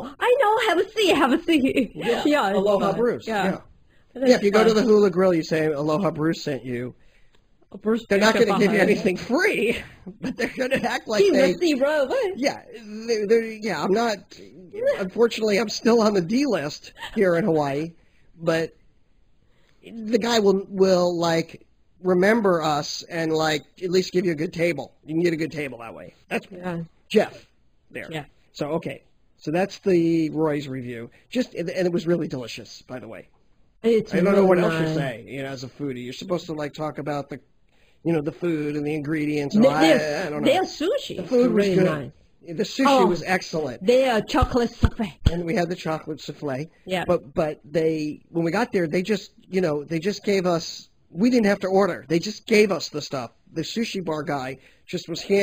Oh, I know. Have a seat. Have a seat. Yeah. Aloha Bruce. Yeah. Yeah, if you go to the Hula Grill, you say Aloha Bruce sent you. Bruce, They're not going to give you anything free, but they're going to act like they. Yeah, yeah. I'm not. Unfortunately, I'm still on the D list here in Hawaii, but the guy will like remember us and like at least give you a good table. You can get a good table that way. That's Jeff there. Yeah. So okay, so that's the Roy's review. And it was really delicious, by the way. I don't know what else to say. As a foodie, you're supposed to like talk about the food and the ingredients. So I don't know. Their sushi. The food was really good. Nice. The sushi was excellent. Their chocolate souffle. And we had the chocolate souffle. Yeah. But when we got there, they just gave us. We didn't have to order. They just gave us the stuff. The sushi bar guy just was he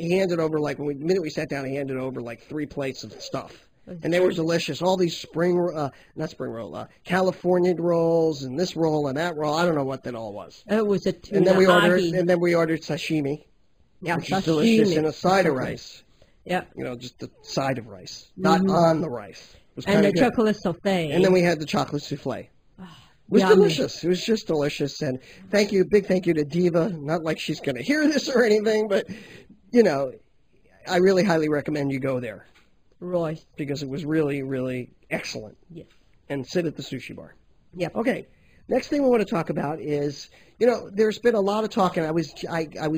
handed over like the minute we sat down, he handed over like 3 plates of stuff. And they were delicious. All these California rolls and this roll and that roll. I don't know what that all was. It was a tuna. And then we ordered sashimi, which is delicious, in a side of rice. Yeah. Just the side of rice, not on the rice. It was and the good. chocolate souffle. And then we had the chocolate souffle. It was delicious. It was just delicious. And big thank you to Diva. Not like she's going to hear this or anything, but, I really highly recommend you go there. Roy. Because it was really, really excellent. Yes. And sit at the sushi bar. Yeah. Okay. Next thing we want to talk about is, there's been a lot of talk, and I was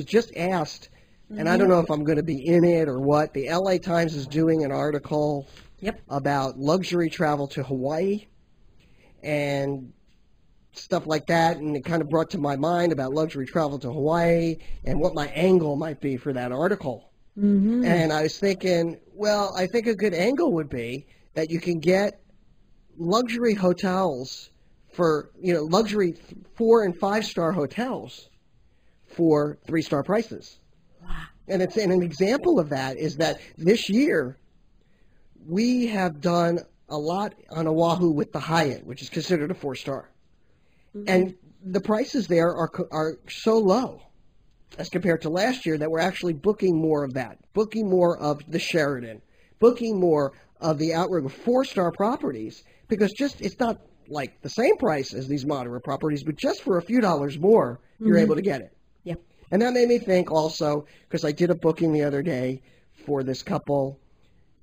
just asked, and I don't know if I'm going to be in it or what. The LA Times is doing an article about luxury travel to Hawaii and stuff like that, and it kind of brought to my mind about luxury travel to Hawaii and what my angle might be for that article. Mm-hmm. And I was thinking, well, I think a good angle would be that you can get luxury hotels for, luxury 4- and 5-star hotels for 3-star prices. Wow. And an example of that is that this year we have done a lot on Oahu with the Hyatt, which is considered a 4-star. Mm-hmm. And the prices there are so low as compared to last year that we're actually booking more of that, booking more of the Sheraton, booking more of the outrigger 4-star properties, because it's not like the same price as these moderate properties, but just for a few dollars more, you're able to get it. Yep. And that made me think also, because I did a booking the other day for this couple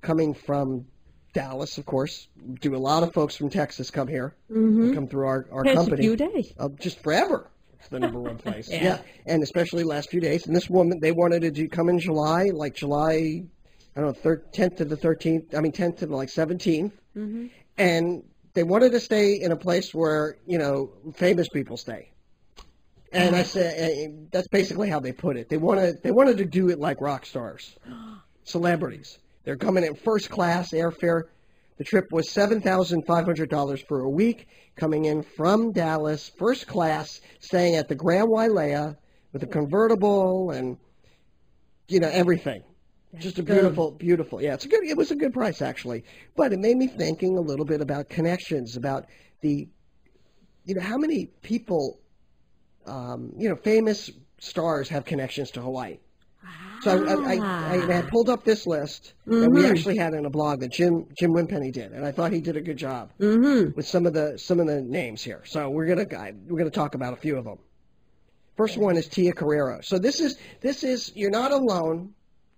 coming from Dallas, of course. Do a lot of folks from Texas come here, come through our company. A few days. Just forever. It's the number one place. Yeah. And especially last few days. And this woman, they wanted to come in July, I don't know, 10th to the 13th, 10th to the 17th. Mm-hmm. And they wanted to stay in a place where, famous people stay. And I said, that's basically how they put it. They wanted to do it like rock stars, celebrities. They're coming in first class airfare. The trip was $7,500 for a week, coming in from Dallas, first class, staying at the Grand Wailea with a convertible and, everything. Just a beautiful. Yeah, it was a good price, actually. But it made me thinking a little bit about connections, about how many people, famous stars have connections to Hawaii. So I had pulled up this list that we actually had in a blog that Jim Wimpenny did, and I thought he did a good job with some of the names here. So we're gonna talk about a few of them. First one is Tia Carrero. So this is you're not alone.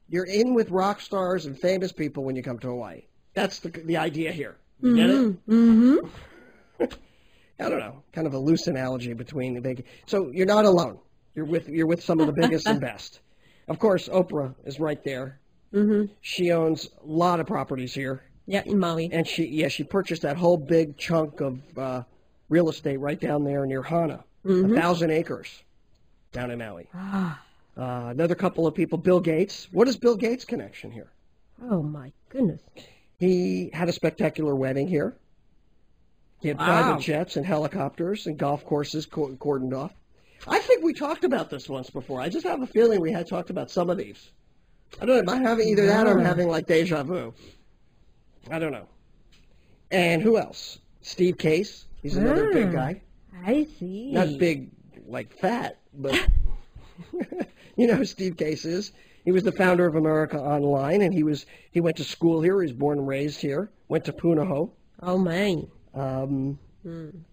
You're in with rock stars and famous people when you come to Hawaii. That's the idea here. You get it? Mm-hmm. I don't know, kind of a loose analogy between the big. So you're not alone. You're with some of the biggest and best. Of course, Oprah is right there. Mm-hmm. She owns a lot of properties here. Yeah, in Maui. And she purchased that whole big chunk of real estate right down there near Hana, 1,000 acres down in Maui. Another couple of people, Bill Gates. What is Bill Gates' connection here? Oh, my goodness. He had a spectacular wedding here. He had private jets and helicopters and golf courses cordoned off. I think we talked about this once before. I just have a feeling we had talked about some of these. I don't know. Am I having either that or I'm having like deja vu? I don't know. And who else? Steve Case. He's another big guy. I see. Not big like fat, but you know who Steve Case is. He was the founder of America Online, and he went to school here. He was born and raised here. Went to Punahou. Oh, man.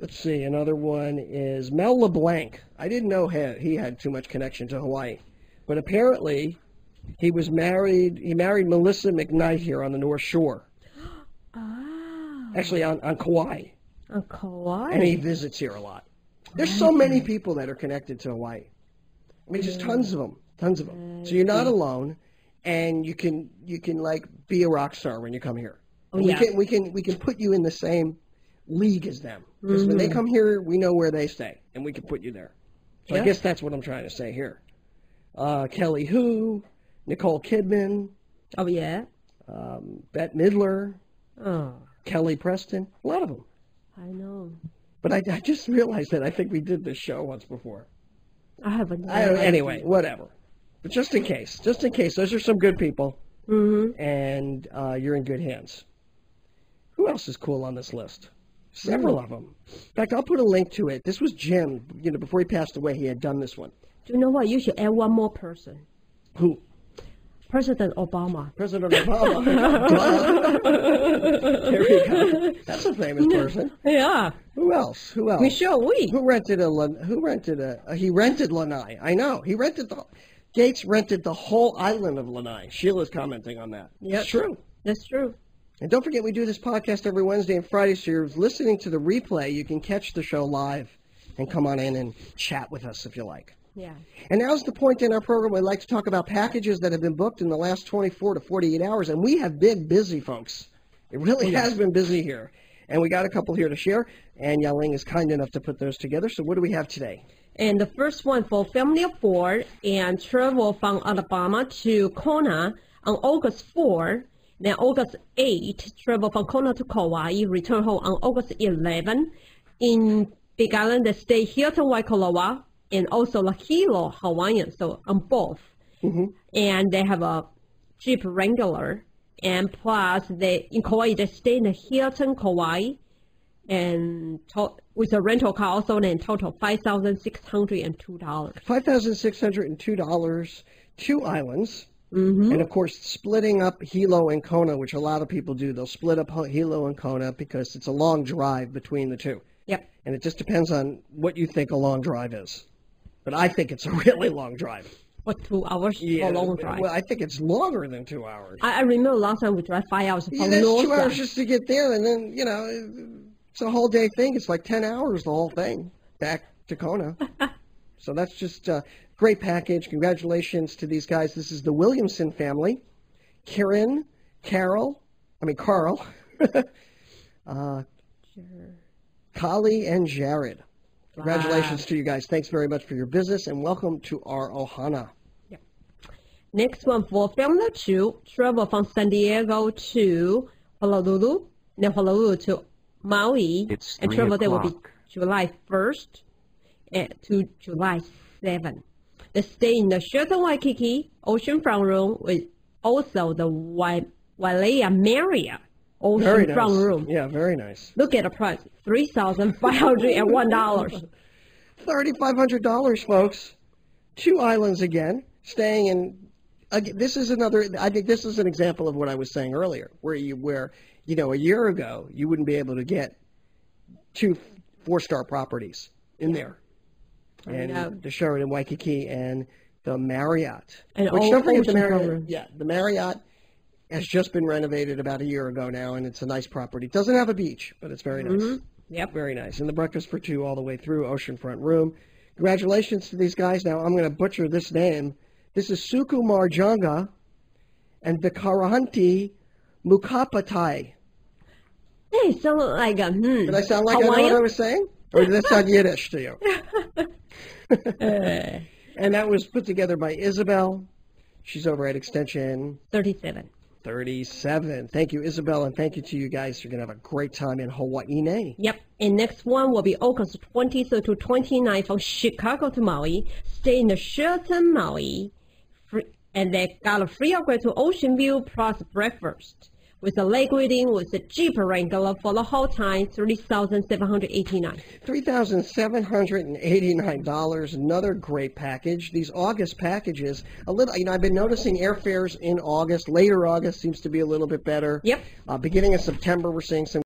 Let's see. Another one is Mel LeBlanc. I didn't know he had too much connection to Hawaii, but apparently he was married. He married Melissa McKnight here on the North Shore. Ah. Actually, on Kauai. On Kauai. And he visits here a lot. There's so many people that are connected to Hawaii. I mean, just tons of them. So you're not alone, and you can like be a rock star when you come here. Oh, we yeah. can put you in the same league as them, because when they come here, we know where they stay, and we can put you there. So I guess that's what I'm trying to say here. Kelly Hu, Nicole Kidman. Oh, yeah. Bette Midler. Oh, Kelly Preston. A lot of them. I know. But I just realized that I think we did this show once before. I haven't. Anyway, whatever. But just in case, those are some good people, and you're in good hands. Who else is cool on this list? Several of them. In fact, I'll put a link to it. This was Jim. Before he passed away, he had done this one. Do you know what? You should add one more person. Who? President Obama. President Obama. There we go. That's a famous person. Yeah. Who else? Michelle Wee. He rented Lanai. I know. Gates rented the whole island of Lanai. Sheila's commenting on that. Yep. It's true. That's true. And don't forget, we do this podcast every Wednesday and Friday, so you're listening to the replay. You can catch the show live and come on in and chat with us if you like. Yeah. And now's the point in our program where we like to talk about packages that have been booked in the last 24 to 48 hours, and we have been busy, folks. It really has been busy here. And we got a couple here to share, and Yaling is kind enough to put those together. So what do we have today? And the first one for family of four and travel from Alabama to Kona on August 4. Then August 8, travel from Kona to Kauai, return home on August 11. In Big Island, they stay Hilton Waikoloa and also La Hilo Hawaiian, so on both. And they have a Jeep Wrangler. And plus, in Kauai, they stay in the Hilton Kauai, and with a rental car also, then total $5,602. $5,602, 2 islands. And, of course, splitting up Hilo and Kona, which a lot of people do. They'll split up Hilo and Kona because it's a long drive between the two. Yep. And it just depends on what you think a long drive is. But I think it's a really long drive. What, 2 hours for a long drive? Well, I think it's longer than 2 hours. I remember last time we drive 5 hours from that's north 2 hours just to get there, and then, it's a whole day thing. It's like 10 hours, the whole thing, back to Kona. So that's just a great package. Congratulations to these guys. This is the Williamson family. Carl, Kali, and Jared. Congratulations to you guys. Thanks very much for your business, and welcome to our Ohana. Yeah. Next one for family of 2, travel from San Diego to Honolulu, then Honolulu to Maui, and travel there will be July 1st to July 7th. They stay in the Sheraton Waikiki oceanfront room with also the Wailea Marriott oceanfront room. Yeah, very nice. Look at the price, $3,501. $3,500, folks. 2 islands again, staying in. This is another. I think this is an example of what I was saying earlier, where a year ago you wouldn't be able to get 2 4-star properties in there. And the Sheraton Waikiki and the Marriott. And don't forget the Marriott. Yeah, the Marriott has just been renovated about a year ago now, and it's a nice property. It doesn't have a beach, but it's very nice. Yep. Very nice. And the breakfast for 2 all the way through, oceanfront room. Congratulations to these guys. Now, I'm going to butcher this name. This is Suku Marjanga and Vikarahanti Mukapatai. Hey, sound like a, Did I sound like Hawaiian? I know what I was saying? Or did that sound Yiddish to you? And that was put together by Isabel. She's over at Extension 37. Thank you, Isabel, and thank you to you guys. You're going to have a great time in Hawaii. Yep. And next one will be August 23rd to 29th from Chicago to Maui. Stay in the Sheraton Maui. And they got a free upgrade to Ocean View plus breakfast with a leg reading with a Jeep Wrangler for the whole time, $3,789. $3,789. Another great package. These August packages, a little. I've been noticing airfares in August. Later August seems to be a little bit better. Yep. Beginning of September, we're seeing some